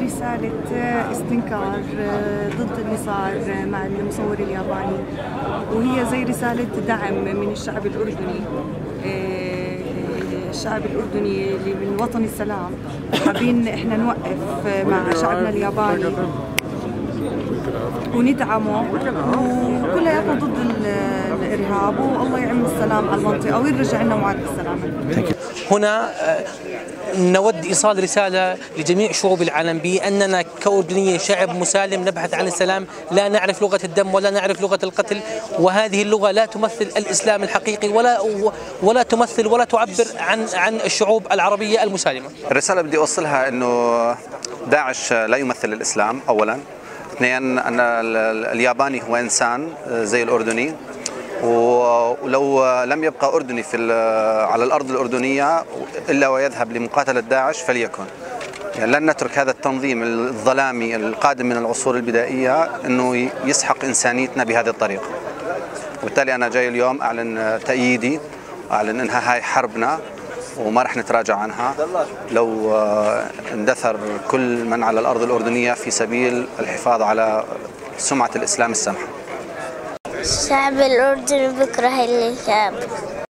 رسالة استنكار ضد اللي صار مع المصور الياباني، وهي زي رسالة دعم من الشعب الأردني. الشعب الأردني اللي من وطن السلام حابين إحنا نوقف مع شعبنا الياباني وندعمه، وكلياتنا ضد الإرهاب، والله يعم السلام على المنطقة ويرجع لنا معاد السلامة. هنا نود إيصال رسالة لجميع شعوب العالم بأننا كأردنيين شعب مسالم نبحث عن السلام، لا نعرف لغة الدم ولا نعرف لغة القتل، وهذه اللغة لا تمثل الإسلام الحقيقي ولا تمثل ولا تعبر عن الشعوب العربية المسالمة. الرسالة بدي أوصلها أنه داعش لا يمثل الإسلام أولا، اثنين أن الياباني هو إنسان زي الأردني، ولو لم يبقى أردني على الأرض الأردنية إلا ويذهب لمقاتلة داعش فليكن. يعني لن نترك هذا التنظيم الظلامي القادم من العصور البدائية أنه يسحق إنسانيتنا بهذه الطريقة. وبالتالي أنا جاي اليوم أعلن تأييدي، أعلن أنها هاي حربنا وما رح نتراجع عنها لو اندثر كل من على الأرض الأردنية في سبيل الحفاظ على سمعة الإسلام السمحة. الشعب الأردني بيكره الإرهاب.